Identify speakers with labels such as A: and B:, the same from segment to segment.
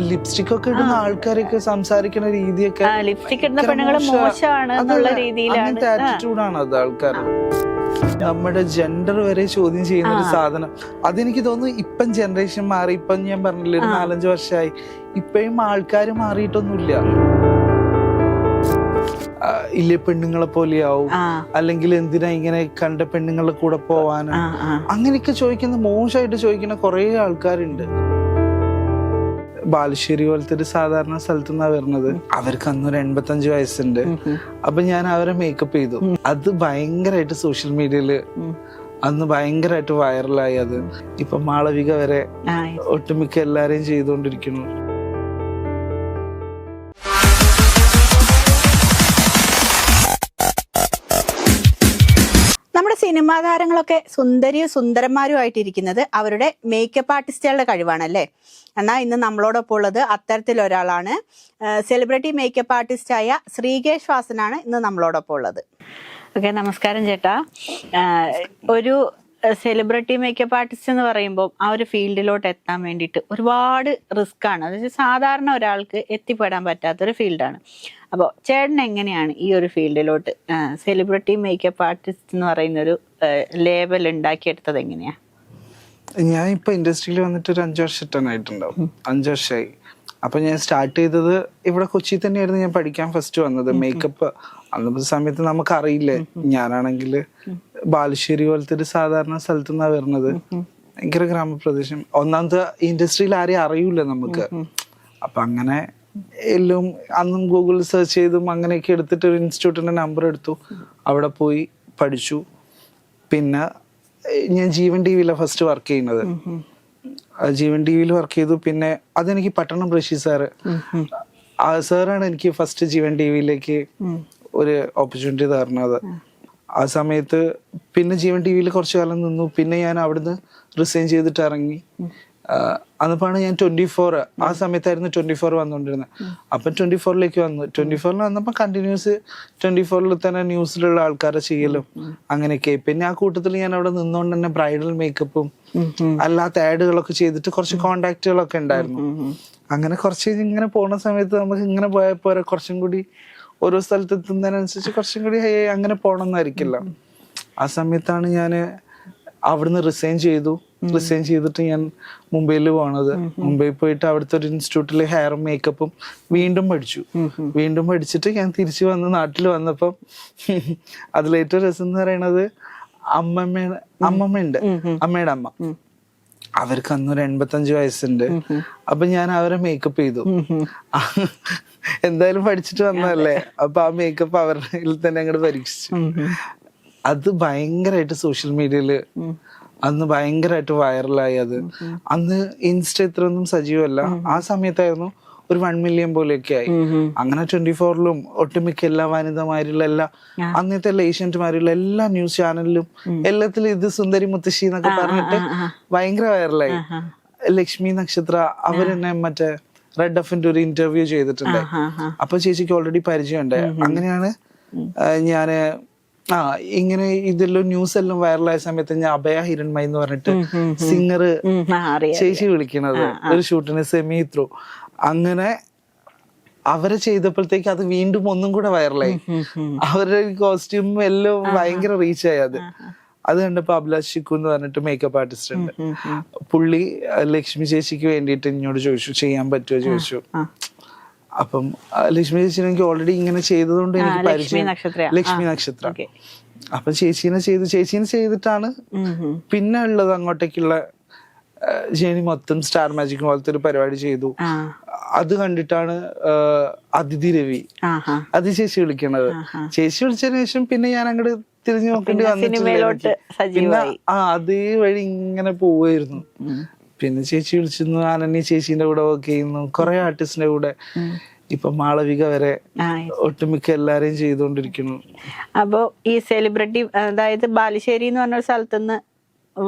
A: Lipstick ഒക്കെ ഇടുന്ന ആൾക്കാരൊക്കെ സംസാരിക്കുന്ന രീതിയൊക്കെ
B: ലിപ്സ്റ്റിക് ഇടുന്ന പെണ്ണുങ്ങൾ മോശമാണ് എന്നുള്ള രീതിയിലാണ്
A: ആറ്റിറ്റ്യൂഡാണ് അത് ആൾക്കാർ. നമ്മുടെ ജെൻഡർ വരെ ചോദ്യം ചെയ്യുന്ന ഒരു സാധനം. അതെനിക്ക് തോന്നുന്നു ഇപ്പം ജനറേഷൻ മാറി. ഇപ്പം ഞാൻ പറഞ്ഞില്ല, ഒരു 4-5 വർഷമായി. ഇപ്പഴും ആൾക്കാർ മാറിയിട്ടൊന്നുമില്ല. ഇല്ലേ പെണ്ണുങ്ങളെ പോലെയാവും, അല്ലെങ്കിൽ എന്തിനാ ഇങ്ങനെ കണ്ട പെണ്ണുങ്ങളുടെ കൂടെ പോവാനും അങ്ങനെയൊക്കെ ചോദിക്കുന്ന, മോശമായിട്ട് ചോദിക്കുന്ന കുറെ ആൾക്കാരുണ്ട്. ബാലുശ്ശേരി പോലത്തെ ഒരു സാധാരണ സ്ഥലത്തു നിന്നാ വരുന്നത്. അവർക്ക് അന്നൊരു 85 വയസ്സുണ്ട്. അപ്പൊ ഞാൻ അവരെ മേക്കപ്പ് ചെയ്തു. അത് ഭയങ്കരമായിട്ട് സോഷ്യൽ മീഡിയയില് അന്ന് ഭയങ്കരമായിട്ട് വൈറലായി. അത് ഇപ്പൊ മാളവിക വരെ ഒട്ടുമിക്ക എല്ലാരെയും ചെയ്തുകൊണ്ടിരിക്കുന്നു.
B: നമ്മുടെ സിനിമാ താരങ്ങളൊക്കെ സുന്ദരിയും സുന്ദരന്മാരുമായിട്ടിരിക്കുന്നത് അവരുടെ മേക്കപ്പ് ആർട്ടിസ്റ്റുകളുടെ കഴിവാണല്ലേ. എന്നാൽ ഇന്ന് നമ്മളോടൊപ്പം ഉള്ളത് അത്തരത്തിലൊരാളാണ്. സെലിബ്രിറ്റി മേക്കപ്പ് ആർട്ടിസ്റ്റായ ശ്രീകേഷ് വാസനാണ് ഇന്ന് നമ്മളോടൊപ്പം ഉള്ളത്. ഓക്കെ, നമസ്കാരം ചേട്ടാ. ഒരു സെലിബ്രിറ്റി മേക്കപ്പ് ആർട്ടിസ്റ്റ് എന്ന് പറയുമ്പോൾ ആ ഒരു ഫീൽഡിലോട്ട് എത്താൻ വേണ്ടിയിട്ട് ഒരുപാട് റിസ്ക് ആണ്. അതായത് സാധാരണ ഒരാൾക്ക് എത്തിപ്പെടാൻ പറ്റാത്തൊരു ഫീൽഡാണ്. അപ്പോൾ ചേട്ടൻ എങ്ങനെയാണ് ഈ ഒരു ഫീൽഡിലോട്ട് സെലിബ്രിറ്റി മേക്കപ്പ് ആർട്ടിസ്റ്റ് എന്ന് പറയുന്ന ഒരു ലേബൽ ഉണ്ടാക്കിയെടുത്തത് എങ്ങനെയാ?
A: ഞാൻ ഇപ്പൊ ഇൻഡസ്ട്രിയിൽ വന്നിട്ട് ഒരു 5 വർഷമായിട്ടുണ്ടാവും. 5 വർഷമായി. അപ്പൊ ഞാൻ സ്റ്റാർട്ട് ചെയ്തത് ഇവിടെ കൊച്ചി തന്നെയായിരുന്നു. ഞാൻ പഠിക്കാൻ ഫസ്റ്റ് വന്നത് മേക്കപ്പ്. അന്നത്തെ സമയത്ത് നമുക്കറിയില്ലേ. ഞാനാണെങ്കിൽ ബാലുശ്ശേരി പോലത്തെ ഒരു സാധാരണ സ്ഥലത്തു നിന്നാ വരുന്നത്. ഭയങ്കര ഗ്രാമപ്രദേശം. ഒന്നാമത്തെ ഇൻഡസ്ട്രിയിൽ ആരെയും അറിയൂല നമുക്ക്. അപ്പൊ അങ്ങനെ എല്ലാം അന്നും ഗൂഗിളിൽ സെർച്ച് ചെയ്തും അങ്ങനെയൊക്കെ എടുത്തിട്ട് ഒരു ഇൻസ്റ്റിറ്റ്യൂട്ടിന്റെ നമ്പർ എടുത്തു. അവിടെ പോയി പഠിച്ചു. പിന്നെ ഞാൻ ജീവൻ ടിവിയിലാണ് ഫസ്റ്റ് വർക്ക് ചെയ്യുന്നത്. ജീവൻ ടിവിയിൽ വർക്ക് ചെയ്തു. പിന്നെ അതെനിക്ക് പട്ടണം ഋഷി സാറ്, ആ സാറാണ് എനിക്ക് ഫസ്റ്റ് ജീവൻ ടിവിയിലേക്ക് ഒരു ഓപ്പർച്യൂണിറ്റി തരുന്നത്. ആ സമയത്ത് പിന്നെ ജീവൻ ടിവിയിൽ കുറച്ചു കാലം നിന്നു. പിന്നെ ഞാൻ അവിടുന്ന് റിസൈൻ ചെയ്തിട്ട് ഇറങ്ങി. അന്നപ്പോഴാണ് ഞാൻ 24, ആ സമയത്തായിരുന്നു 24 വന്നുകൊണ്ടിരുന്നത്. അപ്പം 24ലേക്ക് വന്നു. 24ൽ വന്നപ്പോൾ കണ്ടിന്യൂസ് 24ൽ തന്നെ ന്യൂസിലുള്ള ആൾക്കാരെ ചെയ്യലും അങ്ങനെയൊക്കെ. പിന്നെ ആ കൂട്ടത്തിൽ ഞാൻ അവിടെ നിന്നുകൊണ്ട് തന്നെ ബ്രൈഡൽ മേക്കപ്പും അല്ലാത്ത ആഡുകളൊക്കെ ചെയ്തിട്ട് കുറച്ച് കോണ്ടാക്റ്റുകളൊക്കെ ഉണ്ടായിരുന്നു. അങ്ങനെ കുറച്ച് ഇങ്ങനെ പോകുന്ന സമയത്ത് നമുക്ക് ഇങ്ങനെ പോയപ്പോൾ കുറച്ചും കൂടി ഓരോ സ്ഥലത്ത് എത്തുന്നതിനനുസരിച്ച് കുറച്ചും കൂടി അങ്ങനെ പോകണം എന്നായിരിക്കില്ല. ആ സമയത്താണ് ഞാൻ അവിടുന്ന് റിസൈൻ ചെയ്തു. റിസൈൻ ചെയ്തിട്ട് ഞാൻ മുംബൈയിൽ പോണത്. മുംബൈ പോയിട്ട് അവിടുത്തെ ഒരു ഇൻസ്റ്റിറ്റ്യൂട്ടിൽ ഹെയറും മേക്കപ്പും വീണ്ടും പഠിച്ചു. വീണ്ടും പഠിച്ചിട്ട് ഞാൻ തിരിച്ചു വന്ന് നാട്ടിൽ വന്നപ്പം അതിലേറ്റവും രസം എന്ന് പറയുന്നത് അമ്മമ്മയുണ്ട്, അമ്മയുടെ അമ്മ. അവർക്ക് അന്നൊരു 85 വയസ്സുണ്ട്. അപ്പൊ ഞാൻ അവരെ മേക്കപ്പ് ചെയ്തു. എന്തായാലും പഠിച്ചിട്ട് വന്നതല്ലേ. അപ്പൊ ആ മേക്കപ്പ് അവരുടെ തന്നെ അങ്ങോട്ട് പരീക്ഷിച്ചു. അത് ഭയങ്കരമായിട്ട് സോഷ്യൽ മീഡിയയില് അന്ന് ഭയങ്കരമായിട്ട് വൈറലായി. അത് അന്ന് ഇൻസ്റ്റ ഇത്രയൊന്നും സജീവമല്ല. ആ സമയത്തായിരുന്നു ഒരു 1 മില്യൺ പോലെയൊക്കെ ആയി. അങ്ങനെ 24ലും ഒട്ടുമിക്ക എല്ലാ വനിതമാരിലുള്ള എല്ലാ അന്നത്തെ എല്ലാ ഏഷ്യന്റുമാരിലുള്ള എല്ലാ ന്യൂസ് ചാനലിലും എല്ലാത്തിലും ഇത് സുന്ദരി മുത്തശ്ശി എന്നൊക്കെ പറഞ്ഞിട്ട് ഭയങ്കര വൈറലായി. ലക്ഷ്മി നക്ഷത്ര അവരെന്നെ മറ്റേ റെഡ് എഫിന്റെ ഒരു ഇന്റർവ്യൂ ചെയ്തിട്ടുണ്ട്. അപ്പൊ ചേച്ചിക്ക് ഓൾറെഡി പരിചയമുണ്ട്. അങ്ങനെയാണ് ഞാന് ഇങ്ങനെ ഇതെല്ലാം ന്യൂസ് എല്ലാം വൈറലായ സമയത്ത് ഞാൻ അഭയ ഹിരൺമയി എന്ന് പറഞ്ഞിട്ട് സിംഗർ ചേച്ചി വിളിക്കണത് ഒരു ഷൂട്ടിന് സെമി ത്രൂ. അങ്ങനെ അവരെ ചെയ്തപ്പോഴത്തേക്ക് അത് വീണ്ടും ഒന്നും കൂടെ വൈറലായി. അവരുടെ കോസ്റ്റ്യൂം എല്ലാം ഭയങ്കര റീച്ചായി. അത് കണ്ടപ്പോ അഭിലാഷ് ഷിക്കു എന്ന് പറഞ്ഞിട്ട് മേക്കപ്പ് ആർട്ടിസ്റ്റ് ഉണ്ട്. പുള്ളി ലക്ഷ്മി ചേച്ചിക്ക് വേണ്ടിയിട്ട് എന്നോട് ചോദിച്ചു ചെയ്യാൻ പറ്റുമോ ചോദിച്ചു. അപ്പം ലക്ഷ്മി ചേച്ചി എനിക്ക് ഓൾറെഡി ഇങ്ങനെ ചെയ്തതുകൊണ്ട് എനിക്ക് പരിചയം. ലക്ഷ്മി നക്ഷത്ര. അപ്പൊ ചേച്ചീനെ ചെയ്തിട്ടാണ് പിന്നെ ഉള്ളത് അങ്ങോട്ടേക്കുള്ള ജേണി മൊത്തം. സ്റ്റാർ മാജിക് പോലത്തെ ഒരു പരിപാടി ചെയ്തു. അത് കണ്ടിട്ടാണ് അതിഥി രവി ചേച്ചി വിളിക്കണത്. ചേച്ചി വിളിച്ചതിന് ശേഷം പിന്നെ ഞാൻ അങ്ങോട്ട് തിരിഞ്ഞു നോക്കേണ്ടി വന്നിട്ടില്ല. പിന്നെ അതേ വഴി ഇങ്ങനെ പോവായിരുന്നു. പിന്നെ ചേച്ചി വിളിച്ചിരുന്നു. അനന്യ ചേച്ചീന്റെ കൂടെ വർക്ക് ചെയ്യുന്നു. കുറെ ആർട്ടിസ്റ്റിന്റെ കൂടെ. ഇപ്പൊ മാളവിക വരെ ഒട്ടുമിക്ക എല്ലാരെയും ചെയ്തുകൊണ്ടിരിക്കുന്നു.
B: അപ്പൊ ഈ സെലിബ്രിറ്റി, അതായത് ബാലുശ്ശേരി എന്ന് പറഞ്ഞ സ്ഥലത്തുനിന്ന്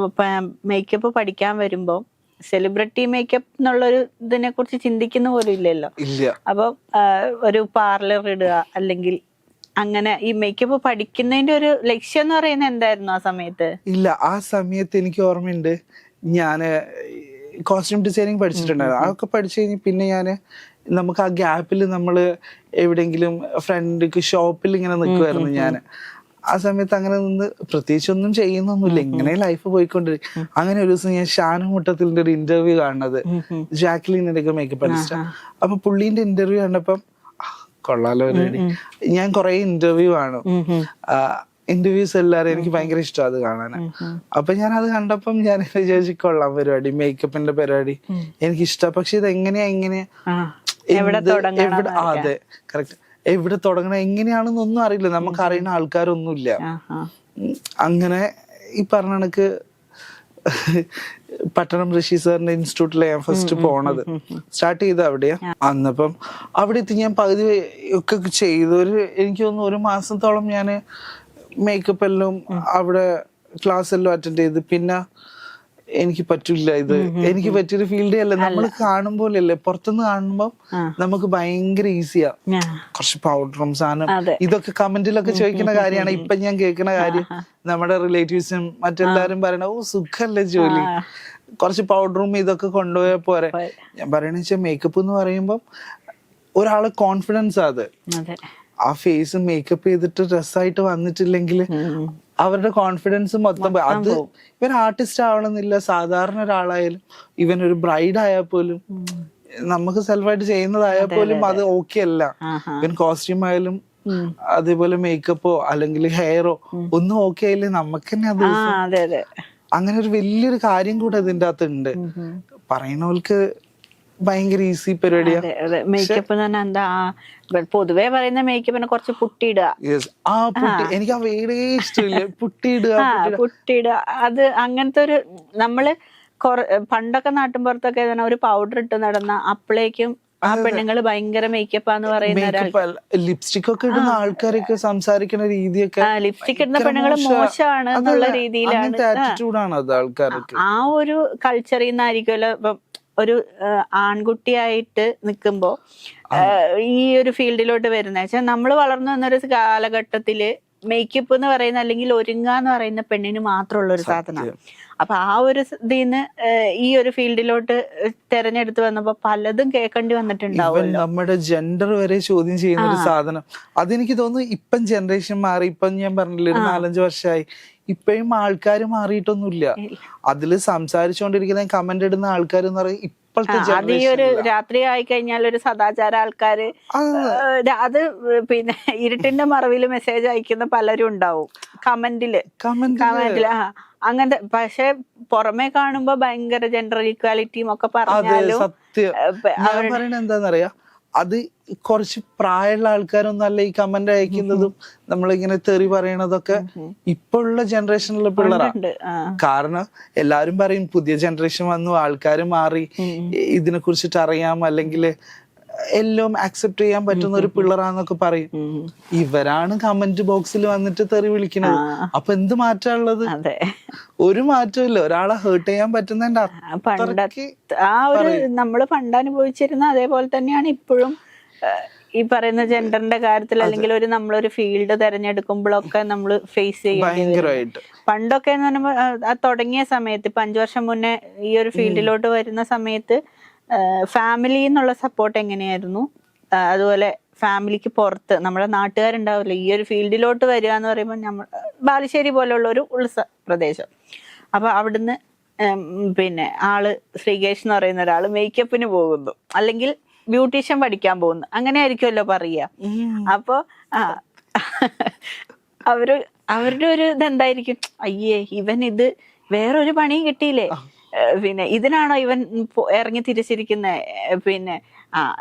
B: മേക്കപ്പ് പഠിക്കാൻ വരുമ്പോ സെലിബ്രിറ്റി മേക്കപ്പ് എന്നുള്ളൊരു ഇതിനെ കുറിച്ച് ചിന്തിക്കുന്ന പോലും ഇല്ലല്ലോ. അപ്പൊ ഒരു പാർലർ ഇടുക അല്ലെങ്കിൽ അങ്ങനെ ഈ മേക്കപ്പ് പഠിക്കുന്നതിന്റെ ഒരു ലക്ഷ്യം എന്ന് പറയുന്നത് എന്തായിരുന്നു ആ സമയത്ത്?
A: ഇല്ല, ആ സമയത്ത് എനിക്ക് ഓർമ്മയുണ്ട്. കോസ്റ്റ്യൂം ഡിസൈനിങ് പഠിച്ചിട്ടുണ്ടായിരുന്നു. അതൊക്കെ പഠിച്ചു കഴിഞ്ഞ് പിന്നെ നമുക്ക് ആ ഗ്യാപ്പിൽ നമ്മൾ എവിടെയെങ്കിലും ഫ്രണ്ടിക്ക് ഷോപ്പിൽ ഇങ്ങനെ നിൽക്കുമായിരുന്നു ഞാൻ. ആ സമയത്ത് അങ്ങനെ നിന്ന് പ്രത്യേകിച്ച് ഒന്നും ചെയ്യുന്നൊന്നുമില്ല, ഇങ്ങനെ ലൈഫ് പോയിക്കൊണ്ടിരിക്കും. അങ്ങനെ ഒരു ദിവസം ഞാൻ ഷാനുമുട്ടത്തിന്റെ ഒരു ഇന്റർവ്യൂ കാണുന്നത്, ജാക്ലിന്റെ ഒക്കെ മേക്കപ്പ് ആർട്ടിസ്റ്റ്. അപ്പൊ പുള്ളീന്റെ ഇന്റർവ്യൂ കണ്ടപ്പം കൊള്ളാലോ പരിപാടി. ഞാൻ കുറെ ഇന്റർവ്യൂ കാണും, ഇന്റർവ്യൂസ് എല്ലാരും എനിക്ക് ഭയങ്കര ഇഷ്ടം അത് കാണാൻ. അപ്പൊ ഞാൻ അത് കണ്ടപ്പം ഞാൻ വിചാരിച്ചു കൊള്ളാം പരിപാടി, മേക്കപ്പിന്റെ പരിപാടി എനിക്ക് ഇഷ്ടം. പക്ഷെ ഇത് എങ്ങനെയാ അതെ കറക്റ്റ്, എവിടെ തുടങ്ങണം എങ്ങനെയാണെന്നൊന്നും അറിയില്ല, നമുക്ക് അറിയുന്ന ആൾക്കാരൊന്നുമില്ല. അങ്ങനെ ഈ പറഞ്ഞ കണക്ക് പട്ടണം ഋഷി സാറിന്റെ ഇൻസ്റ്റിറ്റ്യൂട്ടിലെ ഞാൻ ഫസ്റ്റ് പോണത്, സ്റ്റാർട്ട് ചെയ്ത അവിടെയാ. അന്നപ്പം അവിടെ എത്തി ഞാൻ പകുതി ഒക്കെ ചെയ്തു. എനിക്ക് തോന്നുന്നു 1 മാസത്തോളം ഞാൻ മേക്കപ്പ് എല്ലാം അവിടെ ക്ലാസ് എല്ലാം അറ്റൻഡ് ചെയ്ത്. പിന്നെ എനിക്ക് പറ്റില്ല, ഇത് എനിക്ക് പറ്റിയൊരു ഫീൽഡേ അല്ല. നമ്മൾ കാണുമ്പോലല്ലേ, പുറത്തുനിന്ന് കാണുമ്പോ നമുക്ക് ഭയങ്കര ഈസിയാ, കുറച്ച് പൗഡറും സാധനം ഇതൊക്കെ കമന്റിലൊക്കെ ചോദിക്കുന്ന കാര്യമാണ്. ഇപ്പൊ ഞാൻ കേൾക്കുന്ന കാര്യം നമ്മുടെ റിലേറ്റീവ്സും മറ്റെല്ലാരും പറയണ ഓ സുഖല്ലേ ജോലി, കുറച്ച് പൗഡറും ഇതൊക്കെ കൊണ്ടുപോയാ പോരെ. ഞാൻ പറയണെന്ന് വെച്ചാൽ മേക്കപ്പ് എന്ന് പറയുമ്പം ഒരാളെ കോൺഫിഡൻസ് അത്, ആ ഫേസ് മേക്കപ്പ് ചെയ്തിട്ട് ഡ്രസ്സായിട്ട് വന്നിട്ടില്ലെങ്കിൽ അവരുടെ കോൺഫിഡൻസ് മൊത്തം അത്. ഇവൻ ആർട്ടിസ്റ്റ് ആവണമെന്നില്ല, സാധാരണ ഒരാളായാലും ഇവൻ ഒരു ബ്രൈഡ് ആയാൽ പോലും, നമുക്ക് സെൽഫായിട്ട് ചെയ്യുന്നതായാൽ പോലും അത് ഓക്കെ അല്ല. ഇവൻ കോസ്റ്റ്യൂം ആയാലും അതേപോലെ മേക്കപ്പോ അല്ലെങ്കിൽ ഹെയറോ ഒന്നും ഓക്കെ ആയില്ലേ നമുക്ക് തന്നെ അത് അങ്ങനെ ഒരു വലിയൊരു കാര്യം കൂടെ ഇതിന്റെ അകത്ത് ഉണ്ട്. പറയുന്നവർക്ക് ഭയങ്കര ഈസി പരിപാടിയാ
B: മേക്കപ്പ്. എന്താ പൊതുവേ പറയുന്ന മേക്കപ്പിനെ കുറച്ച് പുട്ടിയിടുക.
A: എനിക്ക് ആ വേടേ ഇഷ്ടമില്ല, പുട്ടിയിടുക.
B: അത് അങ്ങനത്തെ ഒരു നമ്മള് പണ്ടൊക്കെ നാട്ടിൻപുറത്തൊക്കെ ഒരു പൗഡർ ഇട്ട് നടന്ന അപ്പോഴേക്കും ആ പെണ്ണുങ്ങള് ഭയങ്കര മേക്കപ്പാന്ന് പറയുന്ന,
A: ലിപ്സ്റ്റിക് ഒക്കെ ഇടുന്ന ആൾക്കാരൊക്കെ സംസാരിക്കുന്ന രീതിയൊക്കെ,
B: ലിപ്സ്റ്റിക് ഇടുന്ന പെണ്ണുങ്ങള് മോശമാണ് എന്നുള്ള രീതിയിലാണ്
A: ആൾക്കാർക്ക്.
B: ആ ഒരു കൾച്ചറിൽ നിന്നായിരിക്കുമല്ലോ ഇപ്പം ഒരു ആൺകുട്ടിയായിട്ട് നിൽക്കുമ്പോ ഈ ഒരു ഫീൽഡിലോട്ട് വരുന്ന വെച്ചാൽ നമ്മൾ വളർന്നു വന്നൊരു കാലഘട്ടത്തില് മേക്കപ്പ് എന്ന് പറയുന്ന അല്ലെങ്കിൽ ഒരുങ്ങുക എന്ന് പറയുന്ന പെണ്ണിന് മാത്രമുള്ള ഒരു സാധനമാണ്. അപ്പൊ ആ ഒരു ഇതിന്ന് ഈ ഒരു ഫീൽഡിലോട്ട് തെരഞ്ഞെടുത്ത് വന്നപ്പോ പലതും കേൾക്കേണ്ടി വന്നിട്ടുണ്ടാവും.
A: നമ്മുടെ ജെൻഡർ വരെ ചോദ്യം ചെയ്യുന്ന ഒരു സാധനം അതെനിക്ക് തോന്നുന്നു ഇപ്പം ജനറേഷൻ മാറി. ഇപ്പം ഞാൻ പറഞ്ഞില്ല, ഒരു 4-5 വർഷമായി ഇപ്പഴും ആൾക്കാർ മാറിയിട്ടൊന്നുമില്ല. അതില് സംസാരിച്ചുകൊണ്ടിരിക്കുന്ന കമന്റ് ഇടുന്ന ആൾക്കാർ എന്ന് പറയും ഇപ്പോഴത്തെ
B: അത് ഈ ഒരു രാത്രി ആയി കഴിഞ്ഞാൽ ഒരു സദാചാര ആൾക്കാര് അത് പിന്നെ ഇരുട്ടിന്റെ മറവില് മെസ്സേജ് അയക്കുന്ന പലരും ഉണ്ടാവും കമന്റില് അങ്ങനത്തെ. പക്ഷെ പുറമെ കാണുമ്പോ ഭയങ്കര ജെൻഡർ ഈക്വാലിറ്റിയും ഒക്കെ പറഞ്ഞാലും
A: സത്യം എന്താന്നറിയാ, അത് കുറച്ച് പ്രായമുള്ള ആൾക്കാരൊന്നും അല്ല ഈ കമന്റ് അയക്കുന്നതും നമ്മളിങ്ങനെ തെറി പറയണതൊക്കെ ഇപ്പോഴുള്ള ജനറേഷനിലുള്ള പിള്ളേരാണ്. കാരണം എല്ലാരും പറയും പുതിയ ജനറേഷൻ വന്നു, ആൾക്കാർ മാറി, ഇതിനെ കുറിച്ചിട്ട് അറിയാം അല്ലെങ്കിൽ എല്ലാം അക്സെപ്റ്റ് ചെയ്യാൻ പറ്റുന്ന ഒരു പിള്ളേരാന്നൊക്കെ പറയും. ഇവരാണ് കമന്റ് ബോക്സിൽ വന്നിട്ട് തെറി വിളിക്കുന്നത്. അപ്പൊ എന്ത് മാറ്റമുള്ളത്? ഒരു മാറ്റവും ഇല്ല. ഒരാളെ ഹേർട്ട് ചെയ്യാൻ പറ്റുന്നതിന്റെ
B: ആ ഒരു നമ്മള് പണ്ട് അനുഭവിച്ചിരുന്ന അതേപോലെ തന്നെയാണ് ഇപ്പോഴും ഈ പറയുന്ന ജെൻഡറിന്റെ കാര്യത്തിൽ, അല്ലെങ്കിൽ നമ്മളൊരു ഫീൽഡ് തെരഞ്ഞെടുക്കുമ്പോഴൊക്കെ നമ്മൾ ഫേസ് ചെയ്യുന്നത്. പണ്ടൊക്കെ എന്ന് പറയുമ്പോൾ തുടങ്ങിയ സമയത്ത് ഇപ്പൊ 5 വർഷം മുന്നേ ഈ ഒരു ഫീൽഡിലോട്ട് വരുന്ന സമയത്ത് ഫാമിലി എന്നുള്ള സപ്പോർട്ട് എങ്ങനെയായിരുന്നു, അതുപോലെ ഫാമിലിക്ക് പുറത്ത് നമ്മുടെ നാട്ടുകാരുണ്ടാവില്ല, ഈ ഒരു ഫീൽഡിലോട്ട് വരിക എന്ന് പറയുമ്പോൾ നമ്മൾ ബാലുശ്ശേരി പോലെയുള്ള ഒരു പ്രദേശം. അപ്പൊ അവിടുന്ന് പിന്നെ ആള് ശ്രീകേഷ് എന്ന് പറയുന്ന ഒരാള് മേക്കപ്പിന് പോകുന്നു, അല്ലെങ്കിൽ ബ്യൂട്ടീഷ്യൻ പഠിക്കാൻ പോകുന്നു, അങ്ങനെ ആയിരിക്കുമല്ലോ പറയുക. അപ്പൊ അവരുടെ ഒരു ഇതെന്തായിരിക്കും, അയ്യേ ഇവൻ ഇത് വേറൊരു പണിയും കിട്ടിയില്ലേ, പിന്നെ ഇതിനാണോ ഇവൻ ഇറങ്ങി തിരിച്ചിരിക്കുന്നത്, പിന്നെ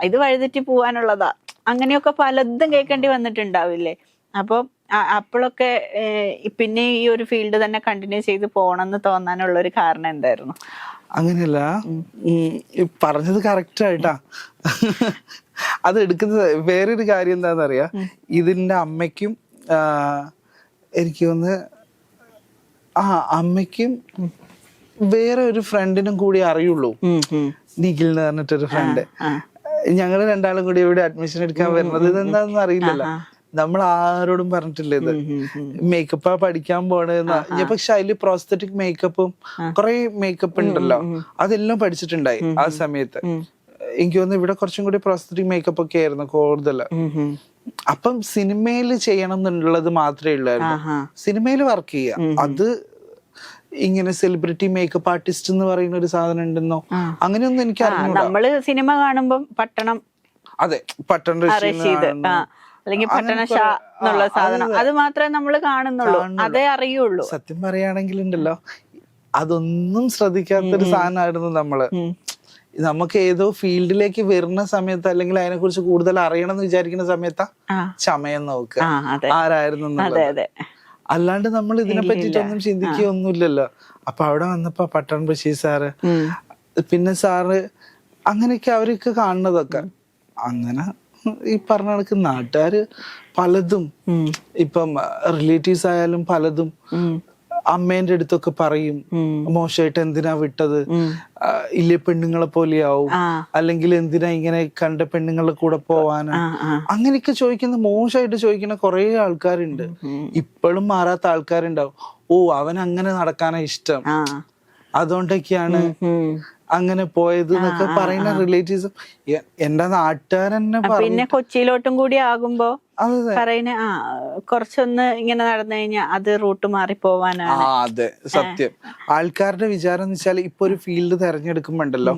B: ഇത് വഴിതെറ്റി പോവാനുള്ളതാ, അങ്ങനെയൊക്കെ പലതും കേൾക്കേണ്ടി വന്നിട്ടുണ്ടാവില്ലേ. അപ്പൊ അപ്പോഴൊക്കെ പിന്നെ ഈ ഒരു ഫീൽഡ് തന്നെ കണ്ടിന്യൂ ചെയ്ത് പോകണമെന്ന് തോന്നാനുള്ള ഒരു കാരണം എന്തായിരുന്നു?
A: അങ്ങനെയല്ല, പറഞ്ഞത് കറക്റ്റ് ആയിട്ടാ. അത് എടുക്കുന്നത് വേറൊരു കാര്യം എന്താന്നറിയാ, ഇതിന്റെ അമ്മയ്ക്കും എനിക്ക് തോന്നുന്നു അമ്മയ്ക്കും വേറെ ഒരു ഫ്രണ്ടിനും കൂടി അറിയുള്ളൂ, നിഖിൽ എന്ന് പറഞ്ഞിട്ടൊരു ഫ്രണ്ട്. ഞങ്ങള് 2 ആളും കൂടി ഇവിടെ അഡ്മിഷൻ എടുക്കാൻ വരുന്നത്, ഇതെന്താണെന്ന് അറിയില്ലല്ലോ. നമ്മൾ ആരോടും പറഞ്ഞിട്ടില്ല ഇത് മേക്കപ്പ് പഠിക്കാൻ പോണെന്ന്. ഞാൻ പക്ഷെ അതില് പ്രോസ്തറ്റിക് മേക്കപ്പും കുറെ മേക്കപ്പ് ഉണ്ടല്ലോ, അതെല്ലാം പഠിച്ചിട്ടുണ്ടായി ആ സമയത്ത്. എനിക്ക് തോന്നുന്നു ഇവിടെ കുറച്ചും കൂടി പ്രോസ്തറ്റിക് മേക്കപ്പ് ഒക്കെ ആയിരുന്നു കൂടുതൽ. അപ്പം സിനിമയിൽ ചെയ്യണം എന്നുള്ളത് മാത്രമേ ഉള്ളായിരുന്നു. സിനിമയിൽ വർക്ക് ചെയ്യാം, അത് ഇങ്ങനെ സെലിബ്രിറ്റി മേക്കപ്പ് ആർട്ടിസ്റ്റ് എന്ന് പറയുന്ന ഒരു സാധനം ഉണ്ടെന്നോ അങ്ങനെയൊന്നും എനിക്ക് അറിഞ്ഞൂടാ.
B: നമ്മള് സിനിമ കാണുമ്പം പട്ടണം,
A: അതെ, പട്ടണം
B: അല്ലെങ്കിൽ പട്ടണ ഷാ എന്നുള്ള സാധനം, അത് മാത്രമേ നമ്മൾ കാണുന്നുള്ളൂ, അതേ അറിയുള്ളൂ.
A: സത്യം പറയുകയാണെങ്കിൽ ഉണ്ടല്ലോ, അതൊന്നും ശ്രദ്ധിക്കാത്തൊരു സാധനമായിരുന്നു നമ്മള്. നമുക്ക് ഏതോ ഫീൽഡിലേക്ക് വരുന്ന സമയത്ത് അല്ലെങ്കിൽ അതിനെ കുറിച്ച് കൂടുതൽ അറിയണം എന്ന് വിചാരിക്കുന്ന സമയത്താ ചമയം നോക്കുക ആരായിരുന്നു. അല്ലാണ്ട് നമ്മൾ ഇതിനെ പറ്റിട്ടൊന്നും ചിന്തിക്കുകയൊന്നുമില്ലല്ലോ. അപ്പൊ അവിടെ വന്നപ്പോ പട്ടൺ ബഷീർ സാറ്, പിന്നെ സാറ്, അങ്ങനെയൊക്കെ അവരൊക്കെ കാണുന്നതൊക്കെ. അങ്ങനെ ഈ പറഞ്ഞ കണക്ക് നാട്ടുകാര് പലതും, ഇപ്പം റിലേറ്റീവ്സ് ആയാലും പലതും അമ്മേന്റെ അടുത്തൊക്കെ പറയും, മോശമായിട്ട് എന്തിനാ വിട്ടത്, ഇല്ലേ പെണ്ണുങ്ങളെ പോലെയാവും, അല്ലെങ്കിൽ എന്തിനാ ഇങ്ങനെ കണ്ട പെണ്ണുങ്ങളുടെ കൂടെ പോവാന്, അങ്ങനെയൊക്കെ ചോദിക്കുന്ന, മോശമായിട്ട് ചോദിക്കുന്ന കുറെ ആൾക്കാരുണ്ട്. ഇപ്പോഴും മാറാത്ത ആൾക്കാരുണ്ടാവും. ഓ, അവൻ അങ്ങനെ നടക്കാനാ ഇഷ്ടം, അതുകൊണ്ടൊക്കെയാണ് അങ്ങനെ പോയത് എന്നൊക്കെ പറയുന്ന റിലേറ്റീവ്സും എന്റെ നാട്ടുകാരെന്നെ.
B: പിന്നെ കൊച്ചിയിലോട്ടും കൂടി ആകുമ്പോ പറയുന്ന കുറച്ചൊന്ന് ഇങ്ങനെ നടന്നു കഴിഞ്ഞാൽ അത് റൂട്ട് മാറി പോവാനാണ്.
A: അതെ, സത്യം. ആൾക്കാരുടെ വിചാരം എന്ന് വെച്ചാൽ ഇപ്പൊ ഒരു ഫീൽഡ് തെരഞ്ഞെടുക്കുമ്പോണ്ടല്ലോ,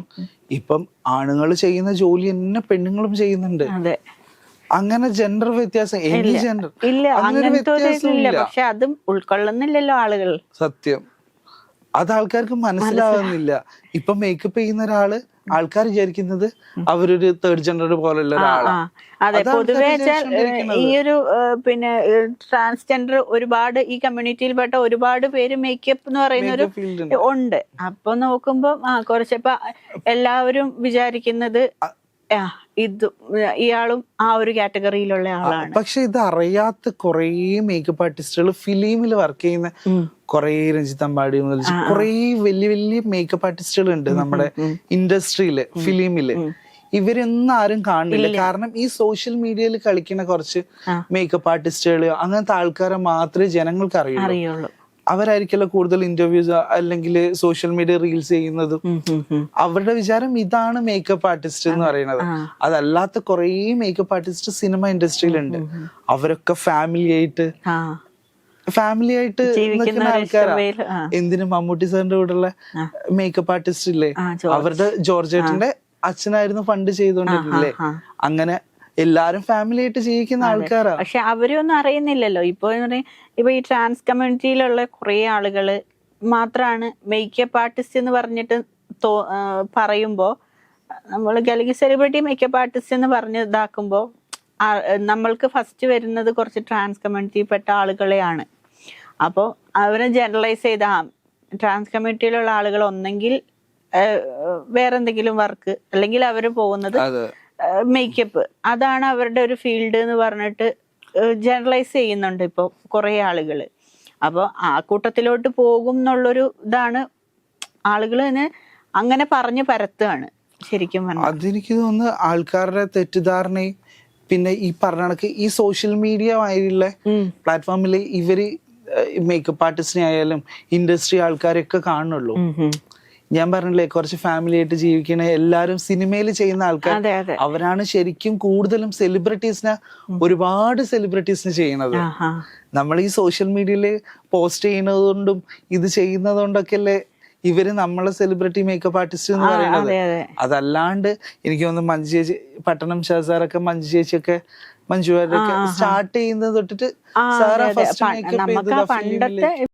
A: ഇപ്പം ആണുങ്ങൾ ചെയ്യുന്ന ജോലി തന്നെ പെണ്ണുങ്ങളും ചെയ്യുന്നുണ്ട്.
B: അതെ,
A: അങ്ങനെ ജെൻഡർ വ്യത്യാസം, എനി ജെൻഡർ
B: ഇല്ല, അങ്ങനത്തെ പക്ഷെ അതും ഉൾക്കൊള്ളുന്നില്ലല്ലോ ആളുകൾ.
A: സത്യം, അത് ആൾക്കാർക്ക് മനസ്സിലാവുന്നില്ല. ഇപ്പൊ മേക്കപ്പ് ചെയ്യുന്ന ഒരാള് ആൾക്കാർ വിചാരിക്കുന്നത് അവരൊരു തേർഡ് ജെൻഡർ പോലുള്ള ഒരാളാണ്.
B: അതെ, പൊതുവെ ഈ ഒരു പിന്നെ ട്രാൻസ്ജെൻഡർ ഒരുപാട് ഈ കമ്മ്യൂണിറ്റിയിൽപ്പെട്ട ഒരുപാട് പേര് മേക്കപ്പ് എന്ന് പറയുന്ന ഒരു ഉണ്ട്. അപ്പൊ നോക്കുമ്പോ കുറച്ചിപ്പോ എല്ലാവരും വിചാരിക്കുന്നത് ഇത് ഇയാളും ആ ഒരു കാറ്റഗറിയിലുള്ള ആളാണ്.
A: പക്ഷെ ഇത് അറിയാത്ത കുറെ മേക്കപ്പ് ആർട്ടിസ്റ്റുകൾ ഫിലിമിൽ വർക്ക് ചെയ്യുന്ന കുറെ, രഞ്ജിത്ത് അമ്പാടി മുതൽ കുറെ വലിയ വലിയ മേക്കപ്പ് ആർട്ടിസ്റ്റുകൾ ഉണ്ട് നമ്മുടെ ഇൻഡസ്ട്രിയില്, ഫിലിമില്. ഇവരൊന്നും ആരും കാണില്ല. കാരണം ഈ സോഷ്യൽ മീഡിയയിൽ കളിക്കുന്ന കുറച്ച് മേക്കപ്പ് ആർട്ടിസ്റ്റുകൾ, അങ്ങനത്തെ ആൾക്കാരെ മാത്രമേ ജനങ്ങൾക്ക് അറിയുള്ളൂ. അവരായിരിക്കല്ലോ കൂടുതൽ ഇന്റർവ്യൂസ് അല്ലെങ്കിൽ സോഷ്യൽ മീഡിയ റീൽസ് ചെയ്യുന്നതും. അവരുടെ വിചാരം ഇതാണ് മേക്കപ്പ് ആർട്ടിസ്റ്റ് എന്ന് പറയുന്നത്. അതല്ലാത്ത കുറെ മേക്കപ്പ് ആർട്ടിസ്റ്റ് സിനിമ ഇൻഡസ്ട്രിയിലുണ്ട്. അവരൊക്കെ ഫാമിലി ആയിട്ട് നിൽക്കുന്ന ആൾക്കാരാണ്. എന്തിനും മമ്മൂട്ടി സാറിന്റെ കൂടെയുള്ള മേക്കപ്പ് ആർട്ടിസ്റ്റ് ഇല്ലേ, അവരുടെ ജോർജേട്ടന്റെ അച്ഛനായിരുന്നു ഫണ്ട് ചെയ്തോണ്ടിരുന്നില്ലേ. അങ്ങനെ എല്ലാരും ഫാമിലി ആയിട്ട് ജീവിക്കുന്ന ആൾക്കാരാ.
B: പക്ഷെ അവരൊന്നും അറിയുന്നില്ലല്ലോ. ഇപ്പൊ ഈ ട്രാൻസ് കമ്മ്യൂണിറ്റിയിലുള്ള കുറെ ആളുകള് മാത്രാണ് മേക്കപ്പ് ആർട്ടിസ്റ്റ് എന്ന് പറഞ്ഞിട്ട് പറയുമ്പോ, നമ്മൾ അല്ലെങ്കിൽ സെലിബ്രിറ്റി മേക്കപ്പ് ആർട്ടിസ്റ്റ് എന്ന് പറഞ്ഞ് ഇതാക്കുമ്പോ നമ്മൾക്ക് ഫസ്റ്റ് വരുന്നത് കുറച്ച് ട്രാൻസ് കമ്മ്യൂണിറ്റിയിൽപ്പെട്ട ആളുകളെയാണ്. അപ്പോൾ അവരെ ജനറലൈസ് ചെയ്ത ട്രാൻസ് കമ്മ്യൂണിറ്റിയിലുള്ള ആളുകൾ ഒന്നെങ്കിൽ വേറെന്തെങ്കിലും വർക്ക്, അല്ലെങ്കിൽ അവർ പോകുന്നത് മേക്കപ്പ്, അതാണ് അവരുടെ ഒരു ഫീൽഡ് എന്ന് പറഞ്ഞിട്ട് ജനറലൈസ് ചെയ്യുന്നുണ്ട് ഇപ്പോൾ കുറേ ആളുകൾ. അപ്പോൾ ആ കൂട്ടത്തിലോട്ട് പോകും എന്നുള്ളൊരു ഇതാണ് ആളുകൾ അങ്ങനെ പറഞ്ഞ് പരത്തുകയാണ് ശരിക്കും പറഞ്ഞാൽ.
A: അതെനിക്ക് തോന്നുന്നു ആൾക്കാരുടെ തെറ്റിദ്ധാരണയും, പിന്നെ ഈ പറഞ്ഞ കണക്ക് ഈ സോഷ്യൽ മീഡിയ ആയിട്ടുള്ള പ്ലാറ്റ്ഫോമിൽ ഇവര് മേക്കപ്പ് ആർട്ടിസ്റ്റിനെ ആയാലും ഇൻഡസ്ട്രി ആൾക്കാരൊക്കെ കാണുള്ളൂ. ഞാൻ പറഞ്ഞില്ലേ, കുറച്ച് ഫാമിലി ആയിട്ട് ജീവിക്കണ എല്ലാരും സിനിമയിൽ ചെയ്യുന്ന ആൾക്കാർ, അവരാണ് ശരിക്കും കൂടുതലും സെലിബ്രിറ്റീസിനെ, ഒരുപാട് സെലിബ്രിറ്റീസിനെ ചെയ്യണത്. നമ്മൾ ഈ സോഷ്യൽ മീഡിയയില് പോസ്റ്റ് ചെയ്യുന്നത് കൊണ്ടും ഇത് ചെയ്യുന്നത് കൊണ്ടൊക്കെ അല്ലേ ഇവര് നമ്മളെ സെലിബ്രിറ്റി മേക്കപ്പ് ആർട്ടിസ്റ്റ് എന്ന് പറയുന്നത്. അതല്ലാണ്ട് എനിക്ക് തോന്നുന്നു മഞ്ജു ചേച്ചി, പട്ടണം ഷാസാറൊക്കെ, മഞ്ജു ചേച്ചിയൊക്കെ, മഞ്ജുവാരൊക്കെ സ്റ്റാർട്ട് ചെയ്യുന്നത് തൊട്ടിട്ട് സാറാ ഫസ്റ്റ് മേക്കപ്പ് ചെയ്തത്.